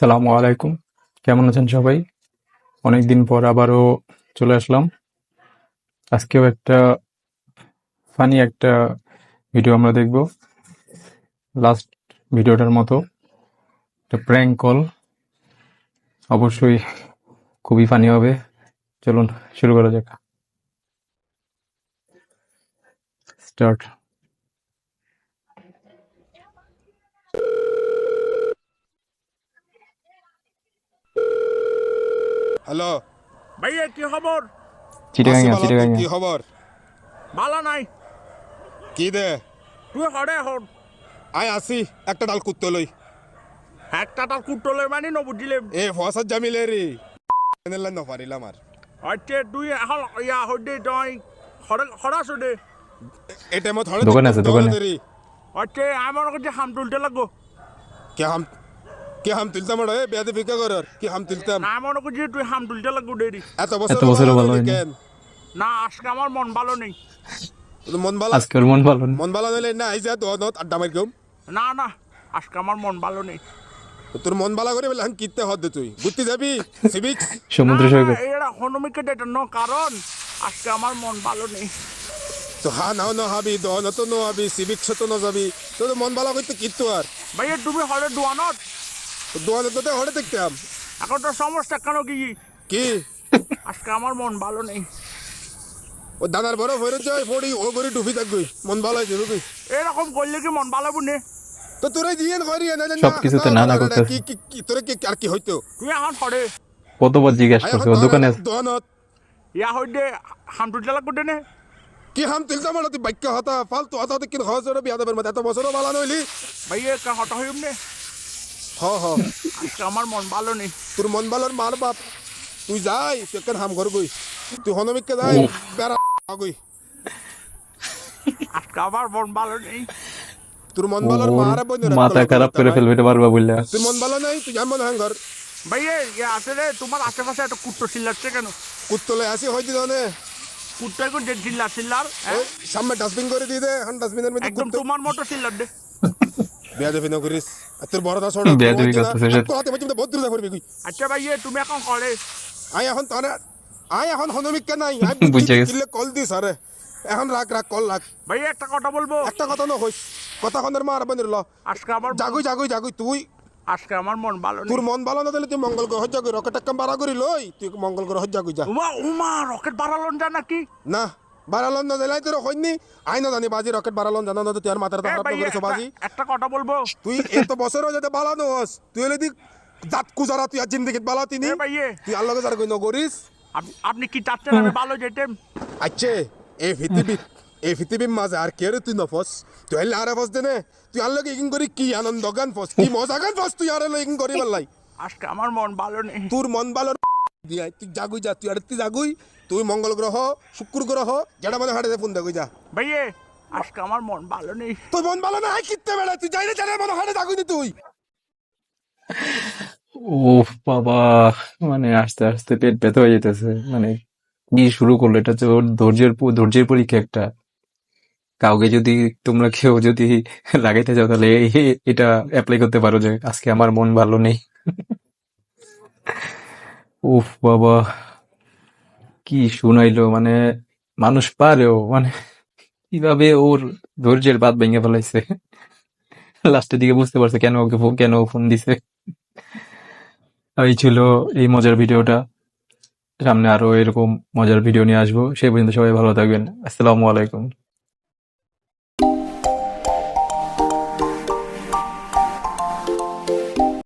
সালামু আলাইকুম। কেমন আছেন সবাই? অনেকদিন পর আবারও চলে আসলাম। আজকেও একটা ফানি একটা ভিডিও আমরা দেখব। লাস্ট ভিডিওটার মতো একটা প্র্যাঙ্ক কল, অবশ্যই খুবই ফানি হবে। চলুন শুরু করা যাক। স্টার্ট। হ্যালো, ভাইয়া কি খবর? আছি চিটাগাঙ্গা ভালো। তুই চিটাগাঙ্গা কি খবর? ভালো নাই। কি দে? তুই হরে হন আয় আসি একটা ডাল কুত্তে লই। একটা তার কুটলে মানে নবুঝিলে এ ফসাদ জামিলে রে এনেলা ন পারিলাম আর। আচ্ছা তুই এখন ইয়া হদে তুই হরাস দে। এই টাইমত হড়ে দোকানে আছে, দোকানে। রে। আচ্ছা আমার কাছে হাম তুলতে লাগবো কে হাম তুলতাম রে বেয়াদে ফিকা করার কি হাম তুলতাম? না আমার কাছে তুই হাম তুলতে লাগবো দেরি। এত বছর এত বছরও ভালো হয়নি। কেন? না আজকে আমার মন ভালো নেই। তোর মন ভালো আজকে ওর মন ভালো না। মন ভালো নইলে না আইজা তো নত আড্ডা মার গম। না না আজকে আমার মন ভালো নেই। তোর মন ভালো করে বলে হাম কিতে হদ দে তুই ঘুরতে যাবি সিভিক্স। সমুদ্র সৈকত। এরা হনুমিকে ডেটার ন কারণ আজকে আমার মন ভালো নেই। তো হা নাও ন হাবি দন তো ন হাবি সিভিক্স তো ন যাবি তোর মন ভালো করতে কিত্তু আর ভাইয়া তুমি হরে দোয়ানত দোয়ান তো হড়ে দেখতাম এখন তো সমস্যা কেন কি কি আজকে আমার মন ভালো নেই। ও দাদার বড় ফেরত যায় পড়ি ও করে ডুবি থাকবি মন ভালো হয়েছে বুঝবি এরকম করলে কি মন ভালো নে? তো তোরে দিয়ে করি না সবকিছুতে না না করতেছে। কি কি কি তোরে কি আর কি হইতো তুই এখন হরে কতবার জিজ্ঞাসা করছে, ও দোকানে আছে। দোয়ানত ইয়া হইতে হাম তুলতে লাগবো নে? কি হাম তুলতাম তুই বাক্য হতা ফালতু হতা কিন্তু হজর বিয়াদবের মধ্যে এত বছরও ভালো নইলি ভাইয়া কা হটা হইম নে? হ হ আজকে আমার মন ভালো নেই। তোর মন ভালোর মার বাপ তুই যাই তুই কেন হাম ঘর গই তুই হনমিককে যাই বেড়া গই আজকে আমার মন ভালো নেই। তোর মন ভালোর ওর মার বোন মাথা খারাপ করে ফেলবে এটা পারবা বললে। তুই মন ভালো নাই তুই যেমন হাং ঘর ভাইয়া ইয়া আছে রে তোমার আশেপাশে একটা কুট্টো চিল্লাচ্ছে কেন? কুত্তলে আসি হইতে জানে কুট্টো এখন যে চিল্লার ওই সামনে ডাস্টবিন করে দিয়ে দে এখন ডাস্টবিনের মধ্যে একদম কুত্তে তোমার মতো চিল্লার দে। বেয়াদবি না করিস আর তোর বড় দাস বেয়াদবি করতেছে সে। তো হাতে মধ্যে বহুত দূরে করবি আচ্ছা ভাইয়া তুমি এখন করে আই এখন হনমিক কে নাই আই বুঝে গেছে। কিলে কল দিস আরে এখন রাখ কল রাখ ভাইয়া একটা কথা বলবো। একটা কথা না হইস কথা খনের মার বন্ধুর ল আজকে আমার জাগুই তুই আজকে আমার মন ভালো তোর নেই। মন ভালো না তাহলে তুই মঙ্গল গ্রহ জাগুই রকেট একটা বাড়া করি লই তুই মঙ্গল গ্রহ জাগুই যা উমা উমা রকেট বাড়ালন যা নাকি? না বাড়ালন না দিলাই তোর হইনি আই না জানি বাজি রকেট বাড়ালন জানা না তুই আর মাথার খারাপ ভাইয়া করেছ বাজি একটা কথা বলবো। তুই এত বছরও যাতে বালানো হস তুই হলে দি জাত কুজারা তুই আর জিন্দগিত বালা তিনি ভাইয়া তুই আর লগে যারা কই নগরিস আপনি কি চাচ্ছেন আমি ভালো যেতেম? আচ্ছা এই পৃথিবীর মাঝে আর কে রে তুই নফস তুই হলে আরে ফস দেনে তুই আর লগে ইগিং করি কি আনন্দ গান ফস কি মজা গান ফস তুই আর ইগিং করি বললাই আজকে আমার মন ভালো নেই। তোর মন ভালো দিয়া তুই জাগুই যা তুই আর তুই জাগুই তুই মঙ্গল গ্রহ শুক্র গ্রহ যেটা মানে হাটে ফোন দেখুই যা ভাইয়া আজকে আমার মন ভালো নেই। তোর মন ভালো না হয় কিত্তে বেলা তুই যাই না জানে মনে হাটে জাগুই নি তুই ওফ বাবা, মানে আস্তে আস্তে পেট ব্যথা হয়ে যেতেছে। মানে কি শুরু করলো, এটা হচ্ছে ওর ধৈর্যের পরীক্ষা একটা। কাউকে যদি তোমরা কেউ যদি লাগাইতে যাও তাহলে এটা অ্যাপ্লাই করতে পারো যে আজকে আমার মন ভালো নেই। উফ বাবা, কি শুনাইলো! মানে মানুষ পারেও, মানে কিভাবে ওর ধৈর্যের বাঁধ ভেঙে ফেলাইছে। লাস্টের দিকে বুঝতে পারছে কেন ও ফোন দিছে। এই ছিল এই মজার ভিডিওটা। সামনে আরো এরকম মজার ভিডিও নিয়ে আসবো। সেই পর্যন্ত সবাই ভালো থাকবেন। আসসালামু আলাইকুম।